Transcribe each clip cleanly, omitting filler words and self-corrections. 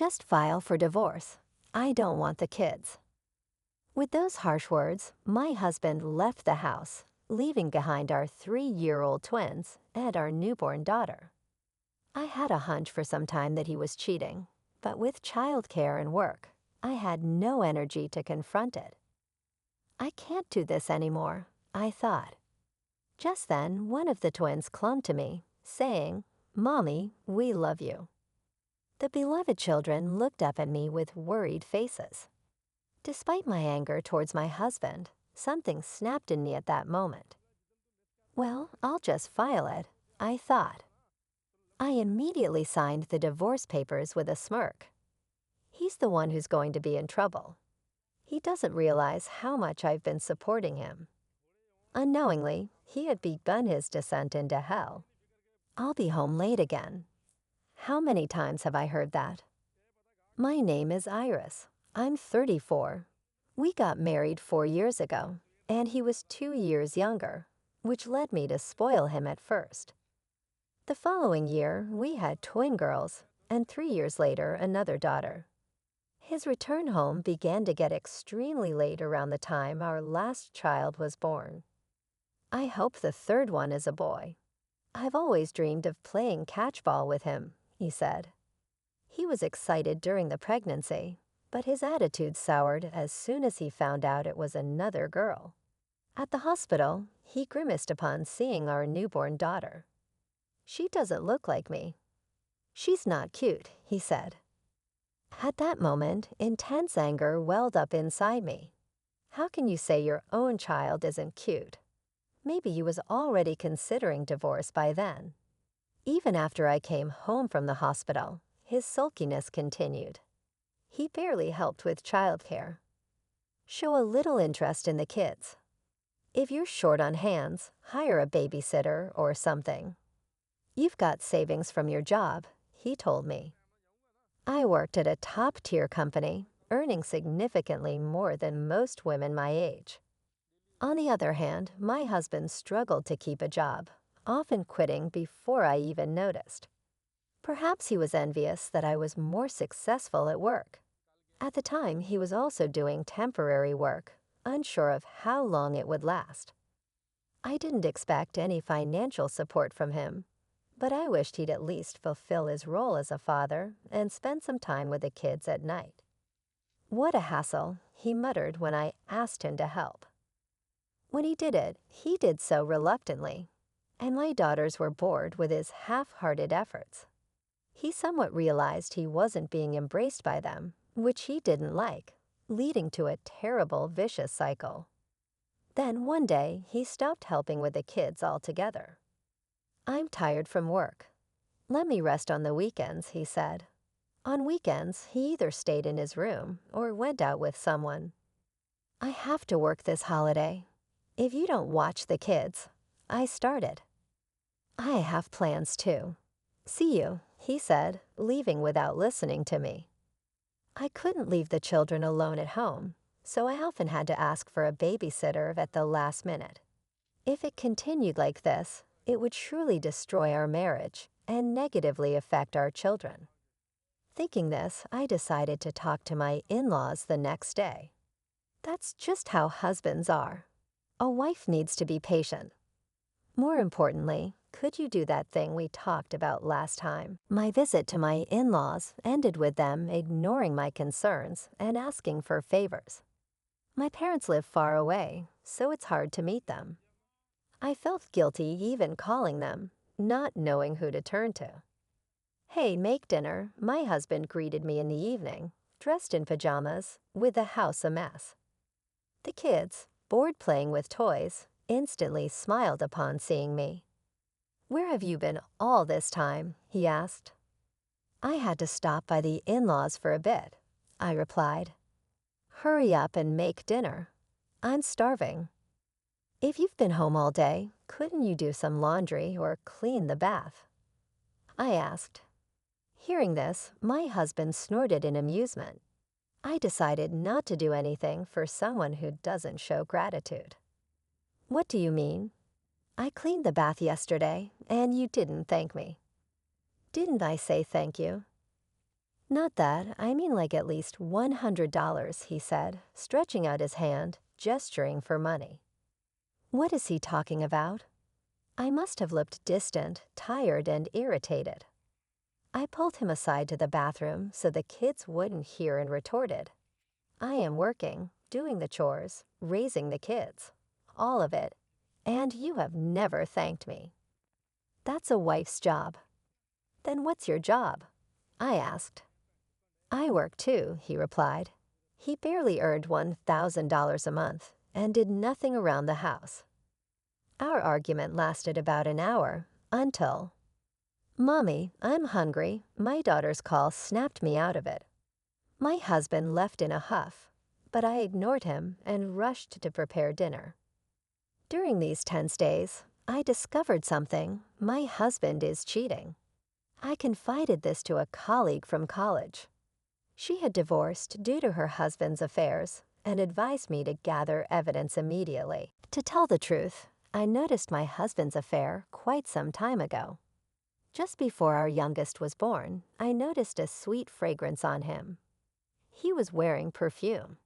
Just file for divorce. I don't want the kids." With those harsh words, my husband left the house, leaving behind our 3-year-old twins and our newborn daughter. I had a hunch for some time that he was cheating, but with childcare and work, I had no energy to confront it. "I can't do this anymore," I thought. Just then, one of the twins clung to me, saying, "Mommy, we love you." The beloved children looked up at me with worried faces. Despite my anger towards my husband, something snapped in me at that moment. Well, I'll just file it, I thought. I immediately signed the divorce papers with a smirk. He's the one who's going to be in trouble. He doesn't realize how much I've been supporting him. Unknowingly, he had begun his descent into hell. "I'll be home late again." How many times have I heard that? My name is Iris. I'm 34. We got married 4 years ago, and he was 2 years younger, which led me to spoil him at first. The following year, we had twin girls, and 3 years later, another daughter. His return home began to get extremely late around the time our last child was born. "I hope the third one is a boy. I've always dreamed of playing catchball with him," he said. He was excited during the pregnancy, but his attitude soured as soon as he found out it was another girl. At the hospital, he grimaced upon seeing our newborn daughter. "She doesn't look like me." "She's not cute," he said. At that moment, intense anger welled up inside me. How can you say your own child isn't cute? Maybe he was already considering divorce by then. Even after I came home from the hospital, his sulkiness continued. He barely helped with childcare. Show a little interest in the kids. If you're short on hands, hire a babysitter or something. You've got savings from your job, he told me. I worked at a top-tier company, earning significantly more than most women my age. On the other hand, my husband struggled to keep a job, often quitting before I even noticed. Perhaps he was envious that I was more successful at work. At the time, he was also doing temporary work, unsure of how long it would last. I didn't expect any financial support from him, but I wished he'd at least fulfill his role as a father and spend some time with the kids at night. "What a hassle," he muttered when I asked him to help. When he did so reluctantly, and my daughters were bored with his half-hearted efforts. He somewhat realized he wasn't being embraced by them, which he didn't like, leading to a terrible, vicious cycle. Then one day, he stopped helping with the kids altogether. "I'm tired from work. Let me rest on the weekends," he said. On weekends, he either stayed in his room or went out with someone. "I have to work this holiday. If you don't watch the kids," I started. "I have plans too. See you," he said, leaving without listening to me. I couldn't leave the children alone at home, so I often had to ask for a babysitter at the last minute. If it continued like this, it would surely destroy our marriage and negatively affect our children. Thinking this, I decided to talk to my in-laws the next day. That's just how husbands are. A wife needs to be patient. More importantly, could you do that thing we talked about last time? My visit to my in-laws ended with them ignoring my concerns and asking for favors. My parents live far away, so it's hard to meet them. I felt guilty even calling them, not knowing who to turn to. "Hey, make dinner," my husband greeted me in the evening, dressed in pajamas, with the house a mess. The kids, bored playing with toys, instantly smiled upon seeing me. "Where have you been all this time?" he asked. "I had to stop by the in-laws for a bit," I replied. "Hurry up and make dinner. I'm starving." "If you've been home all day, couldn't you do some laundry or clean the bath?" I asked. Hearing this, my husband snorted in amusement. I decided not to do anything for someone who doesn't show gratitude. "What do you mean?" "I cleaned the bath yesterday, and you didn't thank me." "Didn't I say thank you?" Not that, I mean like at least $100, he said, stretching out his hand, gesturing for money. What is he talking about? I must have looked distant, tired, and irritated. I pulled him aside to the bathroom so the kids wouldn't hear and retorted. I am working, doing the chores, raising the kids. All of it. And you have never thanked me. That's a wife's job. Then what's your job? I asked. I work too, he replied. He barely earned $1,000 a month and did nothing around the house. Our argument lasted about an hour until, "Mommy, I'm hungry." My daughter's call snapped me out of it. My husband left in a huff, but I ignored him and rushed to prepare dinner. During these tense days, I discovered something. My husband is cheating. I confided this to a colleague from college. She had divorced due to her husband's affairs and advised me to gather evidence immediately. To tell the truth, I noticed my husband's affair quite some time ago. Just before our youngest was born, I noticed a sweet fragrance on him. He was wearing perfume.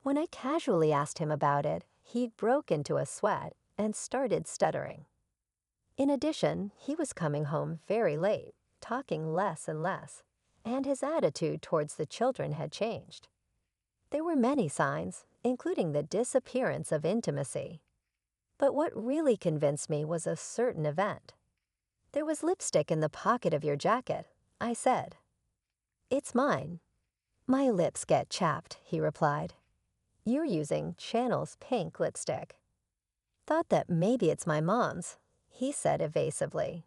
When I casually asked him about it, he broke into a sweat and started stuttering. In addition, he was coming home very late, talking less and less, and his attitude towards the children had changed. There were many signs, including the disappearance of intimacy. But what really convinced me was a certain event. "There was lipstick in the pocket of your jacket," I said. "It's mine." "My lips get chapped," he replied. "You're using Channel's pink lipstick." "Thought that maybe it's my mom's," he said evasively.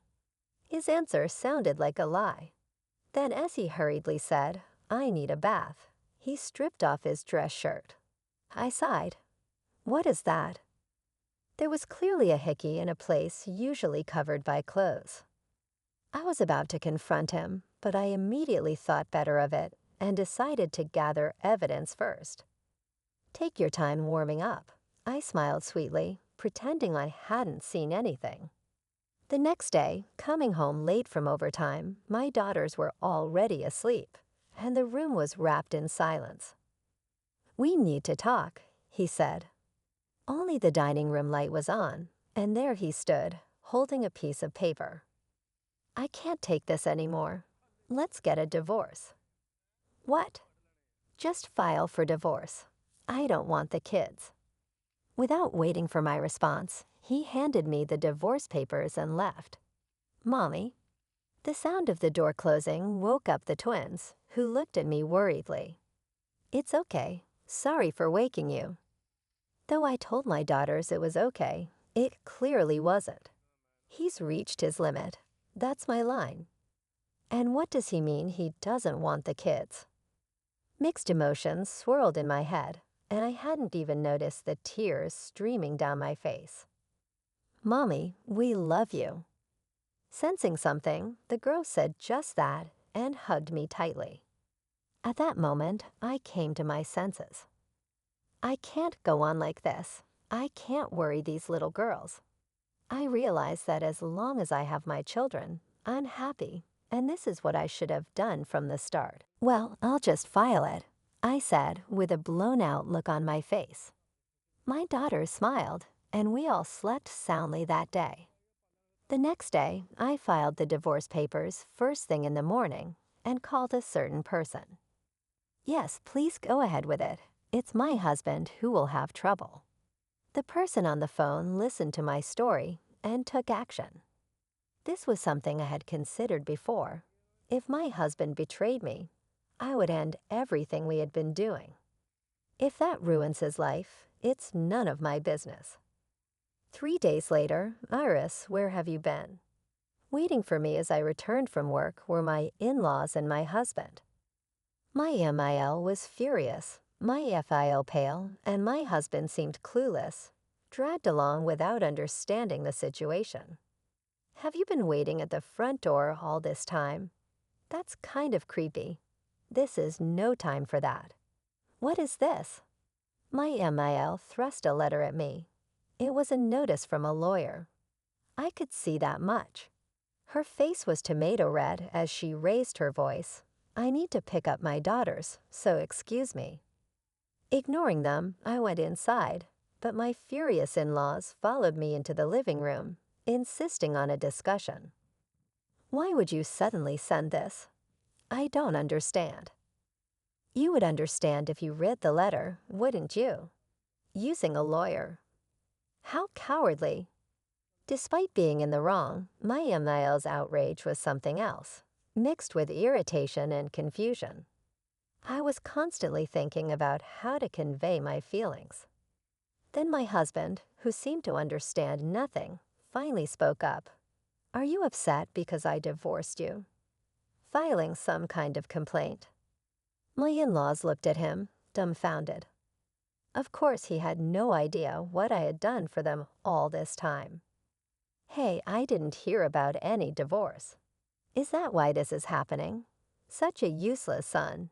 His answer sounded like a lie. Then as he hurriedly said, "I need a bath," he stripped off his dress shirt. I sighed. "What is that?" There was clearly a hickey in a place usually covered by clothes. I was about to confront him, but I immediately thought better of it and decided to gather evidence first. "Take your time warming up," I smiled sweetly, pretending I hadn't seen anything. The next day, coming home late from overtime, my daughters were already asleep, and the room was wrapped in silence. "We need to talk," he said. Only the dining room light was on, and there he stood, holding a piece of paper. "I can't take this anymore. Let's get a divorce." "What?" "Just file for divorce. I don't want the kids." Without waiting for my response, he handed me the divorce papers and left. "Mommy." The sound of the door closing woke up the twins, who looked at me worriedly. "It's okay. Sorry for waking you." Though I told my daughters it was okay, it clearly wasn't. He's reached his limit. That's my line. And what does he mean he doesn't want the kids? Mixed emotions swirled in my head, and I hadn't even noticed the tears streaming down my face. "Mommy, we love you." Sensing something, the girl said just that and hugged me tightly. At that moment, I came to my senses. I can't go on like this. I can't worry these little girls. I realize that as long as I have my children, I'm happy, and this is what I should have done from the start. "Well, I'll just file it," I said with a blown-out look on my face. My daughters smiled, and we all slept soundly that day. The next day, I filed the divorce papers first thing in the morning and called a certain person. "Yes, please go ahead with it. It's my husband who will have trouble." The person on the phone listened to my story and took action. This was something I had considered before. If my husband betrayed me, I would end everything we had been doing. If that ruins his life, it's none of my business. 3 days later, "Iris, where have you been?" Waiting for me as I returned from work were my in-laws and my husband. My MIL was furious, my FIL pale, and my husband seemed clueless, dragged along without understanding the situation. "Have you been waiting at the front door all this time?" That's kind of creepy. This is no time for that. "What is this?" My MIL thrust a letter at me. It was a notice from a lawyer. I could see that much. Her face was tomato red as she raised her voice, I need to pick up my daughters, so excuse me." Ignoring them, I went inside, but my furious in-laws followed me into the living room, insisting on a discussion. "Why would you suddenly send this? I don't understand." "You would understand if you read the letter, wouldn't you? Using a lawyer. How cowardly." Despite being in the wrong, my Email's outrage was something else, mixed with irritation and confusion. I was constantly thinking about how to convey my feelings. Then my husband, who seemed to understand nothing, finally spoke up. "Are you upset because I divorced you?" Filing some kind of complaint. My in-laws looked at him, dumbfounded. Of course he had no idea what I had done for them all this time. "Hey, I didn't hear about any divorce. Is that why this is happening? Such a useless son.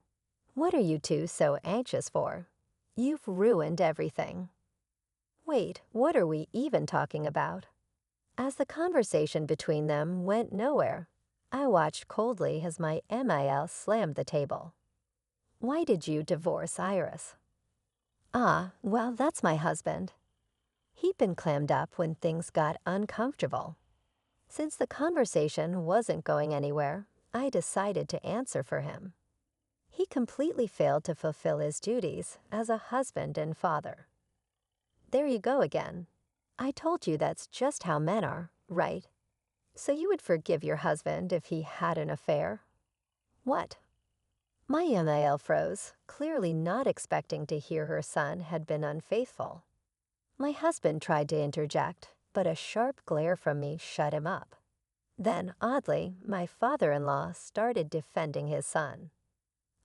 What are you two so anxious for? You've ruined everything." Wait, what are we even talking about? As the conversation between them went nowhere, I watched coldly as my MIL slammed the table. "Why did you divorce Iris?" "Ah, well, that's my husband." He'd been clammed up when things got uncomfortable. Since the conversation wasn't going anywhere, I decided to answer for him. He completely failed to fulfill his duties as a husband and father. There you go again. I told you that's just how men are, right? So you would forgive your husband if he had an affair? What? My MIL froze, clearly not expecting to hear her son had been unfaithful. My husband tried to interject, but a sharp glare from me shut him up. Then, oddly, my father-in-law started defending his son.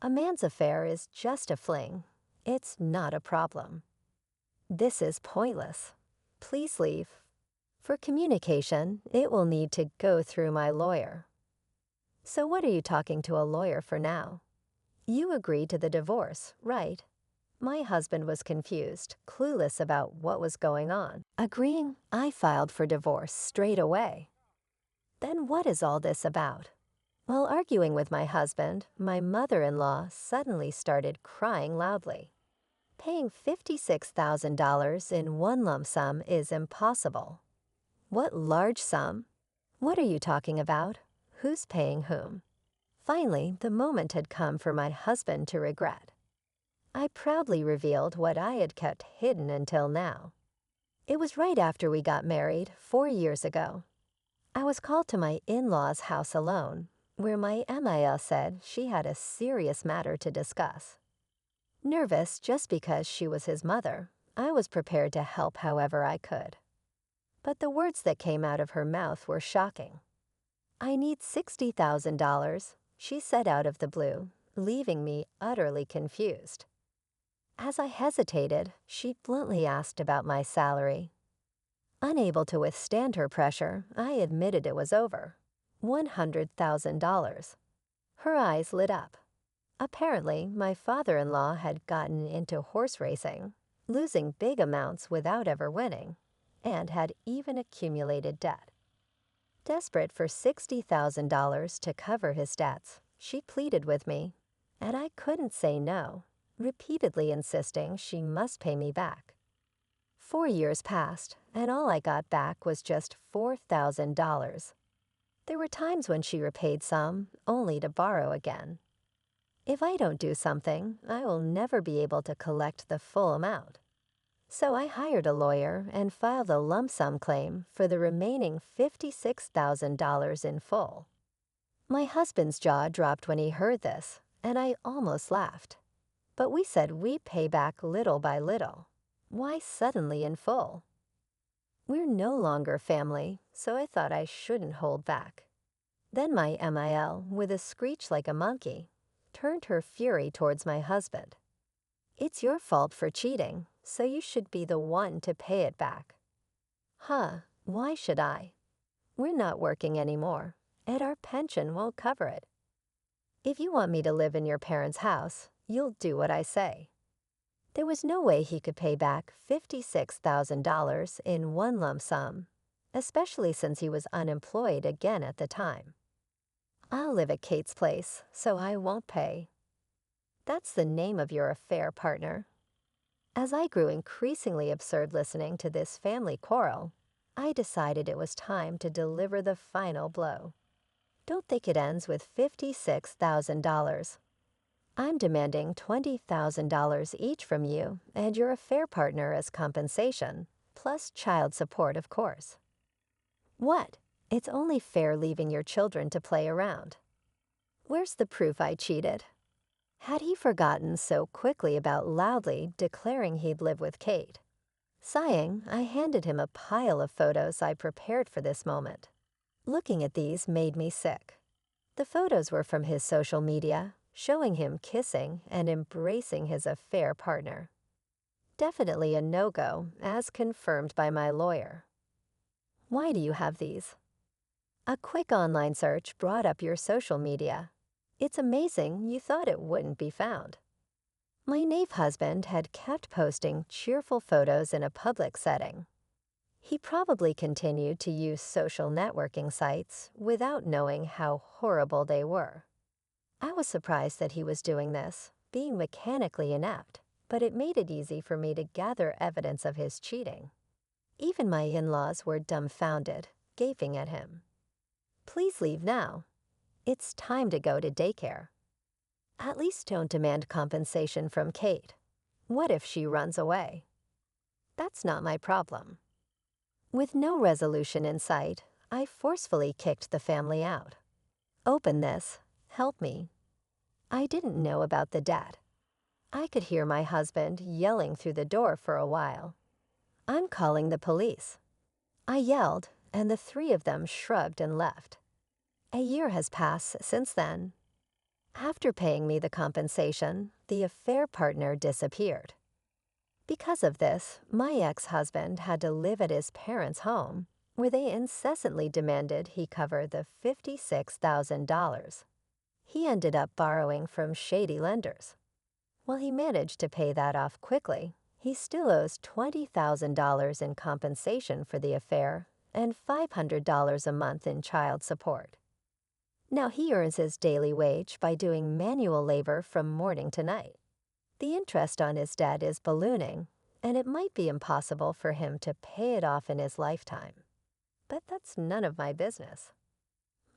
"A man's affair is just a fling. It's not a problem." "This is pointless. Please leave. For communication, it will need to go through my lawyer." "So what are you talking to a lawyer for now? You agreed to the divorce, right?" My husband was confused, clueless about what was going on. Agreeing, I filed for divorce straight away. Then what is all this about? While arguing with my husband, my mother-in-law suddenly started crying loudly. "Paying $56,000 in one lump sum is impossible." "What large sum? What are you talking about? Who's paying whom?" Finally, the moment had come for my husband to regret. I proudly revealed what I had kept hidden until now. It was right after we got married 4 years ago. I was called to my in-laws' house alone, where my MIL said she had a serious matter to discuss. Nervous just because she was his mother, I was prepared to help however I could. But the words that came out of her mouth were shocking. "I need $60,000, she said out of the blue, leaving me utterly confused. As I hesitated, she bluntly asked about my salary. Unable to withstand her pressure, I admitted it was over. $100,000. Her eyes lit up. Apparently, my father-in-law had gotten into horse racing, losing big amounts without ever winning, and had even accumulated debt. Desperate for $60,000 to cover his debts, she pleaded with me, and I couldn't say no, repeatedly insisting she must pay me back. 4 years passed, and all I got back was just $4,000. There were times when she repaid some, only to borrow again. If I don't do something, I will never be able to collect the full amount. So I hired a lawyer and filed a lump sum claim for the remaining $56,000 in full. My husband's jaw dropped when he heard this, and I almost laughed. But we said we pay back little by little. Why suddenly in full? We're no longer family, so I thought I shouldn't hold back. Then my MIL, with a screech like a monkey, turned her fury towards my husband. "It's your fault for cheating, so you should be the one to pay it back." Huh, why should I? We're not working anymore, and our pension won't cover it. If you want me to live in your parents' house, you'll do what I say. There was no way he could pay back $56,000 in one lump sum, especially since he was unemployed again at the time. I'll live at Kate's place, so I won't pay. That's the name of your affair, partner. As I grew increasingly absurd listening to this family quarrel, I decided it was time to deliver the final blow. Don't think it ends with $56,000. I'm demanding $20,000 each from you and your affair partner as compensation, plus child support, of course. What? It's only fair leaving your children to play around. Where's the proof I cheated? Had he forgotten so quickly about loudly declaring he'd live with Kate? Sighing, I handed him a pile of photos I prepared for this moment. Looking at these made me sick. The photos were from his social media, showing him kissing and embracing his affair partner. Definitely a no-go, as confirmed by my lawyer. Why do you have these? A quick online search brought up your social media. It's amazing you thought it wouldn't be found. My knave husband had kept posting cheerful photos in a public setting. He probably continued to use social networking sites without knowing how horrible they were. I was surprised that he was doing this, being mechanically inept, but it made it easy for me to gather evidence of his cheating. Even my in-laws were dumbfounded, gaping at him. Please leave now. It's time to go to daycare. At least don't demand compensation from Kate. What if she runs away? That's not my problem. With no resolution in sight, I forcefully kicked the family out. Open this. Help me. I didn't know about the debt. I could hear my husband yelling through the door for a while. I'm calling the police. I yelled, and the three of them shrugged and left. A year has passed since then. After paying me the compensation, the affair partner disappeared. Because of this, my ex-husband had to live at his parents' home, where they incessantly demanded he cover the $56,000. He ended up borrowing from shady lenders. While he managed to pay that off quickly, he still owes $20,000 in compensation for the affair and $500 a month in child support. Now he earns his daily wage by doing manual labor from morning to night. The interest on his debt is ballooning, and it might be impossible for him to pay it off in his lifetime. But that's none of my business.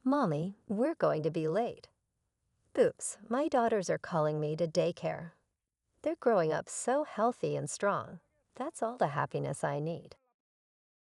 Mommy, we're going to be late. Oops, my daughters are calling me to daycare. They're growing up so healthy and strong. That's all the happiness I need.